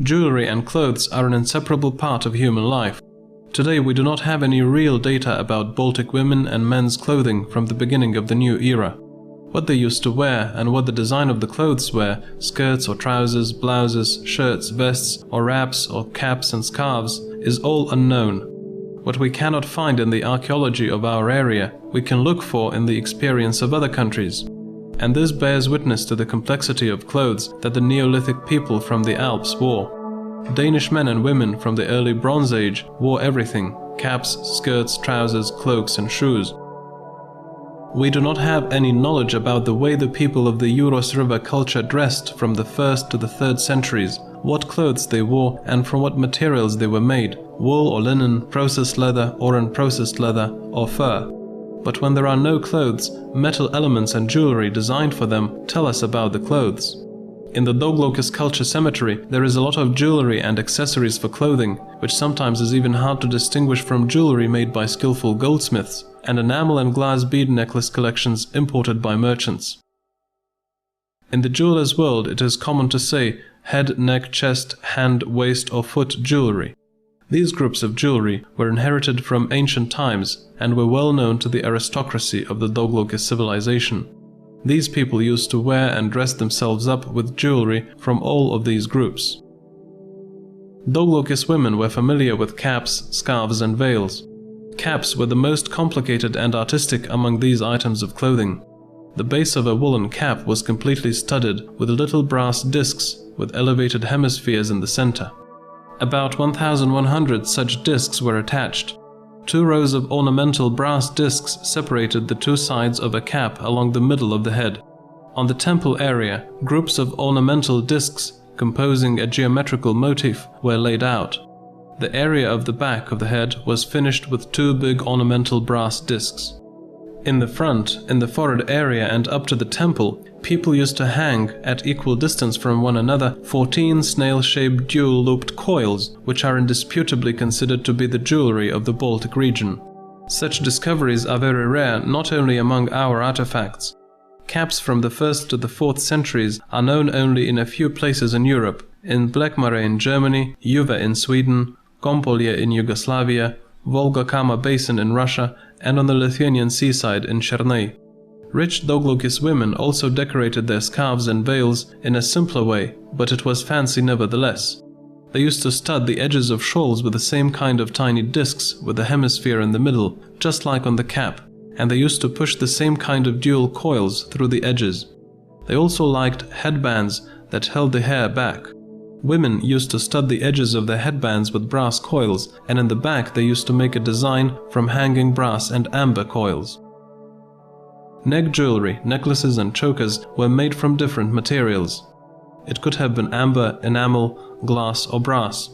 Jewelry and clothes are an inseparable part of human life. Today we do not have any real data about Baltic women and men's clothing from the beginning of the new era. What they used to wear and what the design of the clothes were, skirts or trousers, blouses, shirts, vests or wraps or caps and scarves, is all unknown. What we cannot find in the archaeology of our area, we can look for in the experience of other countries. And this bears witness to the complexity of clothes that the Neolithic people from the Alps wore. Danish men and women from the early Bronze Age wore everything: caps, skirts, trousers, cloaks and shoes. We do not have any knowledge about the way the people of the Juros River culture dressed from the 1st to the 3rd centuries, what clothes they wore and from what materials they were made: wool or linen, processed leather or unprocessed leather, or fur. But when there are no clothes, metal elements and jewelry designed for them tell us about the clothes. In the Doglokis culture cemetery, there is a lot of jewelry and accessories for clothing, which sometimes is even hard to distinguish from jewelry made by skillful goldsmiths, and enamel and glass bead necklace collections imported by merchants. In the jeweler's world, it is common to say head, neck, chest, hand, waist or foot jewelry. These groups of jewelry were inherited from ancient times and were well known to the aristocracy of the Doglokis civilization. These people used to wear and dress themselves up with jewelry from all of these groups. Doglokis women were familiar with caps, scarves and veils. Caps were the most complicated and artistic among these items of clothing. The base of a woolen cap was completely studded with little brass discs with elevated hemispheres in the center. About 1,100 such discs were attached. 2 rows of ornamental brass discs separated the 2 sides of a cap along the middle of the head. On the temple area, groups of ornamental discs composing a geometrical motif were laid out. The area of the back of the head was finished with 2 big ornamental brass discs. In the front, in the forehead area and up to the temple, people used to hang, at equal distance from one another, 14 snail-shaped dual-looped coils, which are indisputably considered to be the jewelry of the Baltic region. Such discoveries are very rare not only among our artifacts. Caps from the 1st to the 4th centuries are known only in a few places in Europe, in Blackmare in Germany, Juve in Sweden, Kompolje in Yugoslavia, Volga-Kama Basin in Russia, and on the Lithuanian seaside in Cherney. Rich Doglokis women also decorated their scarves and veils in a simpler way, but it was fancy nevertheless. They used to stud the edges of shawls with the same kind of tiny discs with a hemisphere in the middle, just like on the cap, and they used to push the same kind of dual coils through the edges. They also liked headbands that held the hair back. Women used to stud the edges of their headbands with brass coils, and in the back they used to make a design from hanging brass and amber coils. Neck jewelry, necklaces and chokers were made from different materials. It could have been amber, enamel, glass or brass.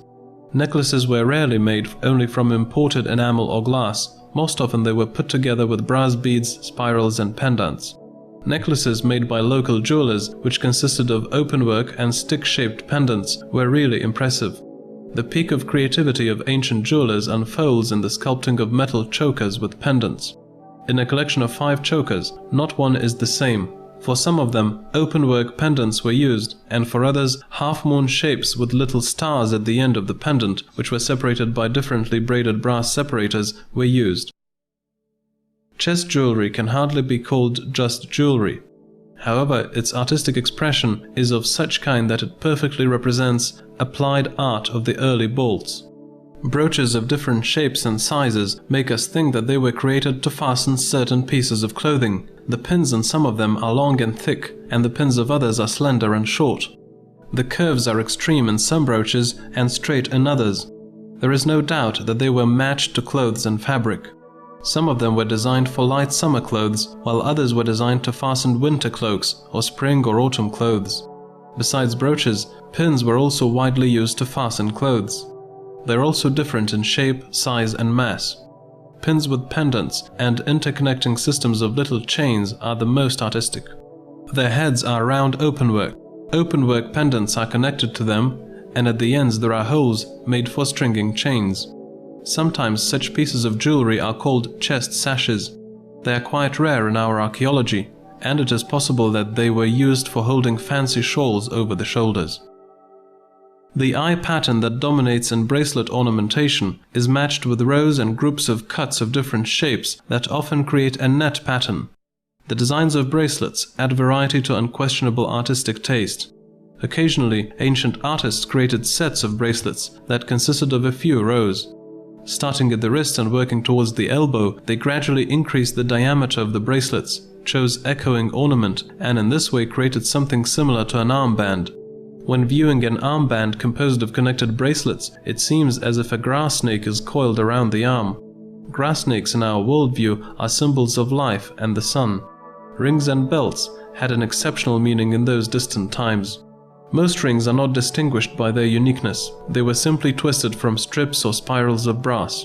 Necklaces were rarely made only from imported enamel or glass. Most often they were put together with brass beads, spirals and pendants. Necklaces made by local jewelers, which consisted of openwork and stick-shaped pendants, were really impressive. The peak of creativity of ancient jewelers unfolds in the sculpting of metal chokers with pendants. In a collection of 5 chokers, not one is the same. For some of them, openwork pendants were used, and for others, half-moon shapes with little stars at the end of the pendant, which were separated by differently braided brass separators, were used. Chest jewelry can hardly be called just jewelry. However, its artistic expression is of such kind that it perfectly represents applied art of the early Balts. Brooches of different shapes and sizes make us think that they were created to fasten certain pieces of clothing. The pins on some of them are long and thick, and the pins of others are slender and short. The curves are extreme in some brooches and straight in others. There is no doubt that they were matched to clothes and fabric. Some of them were designed for light summer clothes, while others were designed to fasten winter cloaks or spring or autumn clothes. Besides brooches, pins were also widely used to fasten clothes. They are also different in shape, size and mass. Pins with pendants and interconnecting systems of little chains are the most artistic. Their heads are round openwork. Openwork pendants are connected to them, and at the ends there are holes made for stringing chains. Sometimes such pieces of jewelry are called chest sashes. They are quite rare in our archaeology, and it is possible that they were used for holding fancy shawls over the shoulders. The eye pattern that dominates in bracelet ornamentation is matched with rows and groups of cuts of different shapes that often create a net pattern. The designs of bracelets add variety to unquestionable artistic taste. Occasionally, ancient artists created sets of bracelets that consisted of a few rows. Starting at the wrist and working towards the elbow, they gradually increased the diameter of the bracelets, chose echoing ornament, and in this way created something similar to an armband. When viewing an armband composed of connected bracelets, it seems as if a grass snake is coiled around the arm. Grass snakes in our worldview are symbols of life and the sun. Rings and belts had an exceptional meaning in those distant times. Most rings are not distinguished by their uniqueness. They were simply twisted from strips or spirals of brass.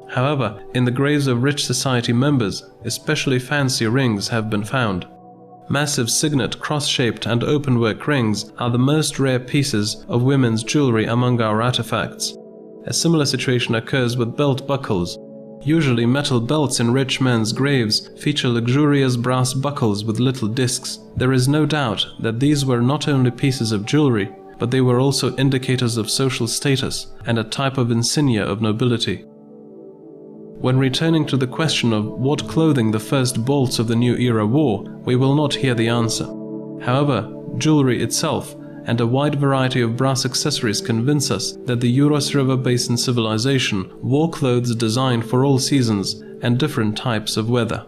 However, in the graves of rich society members, especially fancy rings have been found. Massive signet, cross-shaped and openwork rings are the most rare pieces of women's jewelry among our artifacts. A similar situation occurs with belt buckles. Usually metal belts in rich men's graves feature luxurious brass buckles with little discs. There is no doubt that these were not only pieces of jewelry, but they were also indicators of social status and a type of insignia of nobility. When returning to the question of what clothing the first bolts of the new era wore, we will not hear the answer. However, jewelry itself and a wide variety of brass accessories convince us that the Juros River Basin civilization wore clothes designed for all seasons and different types of weather.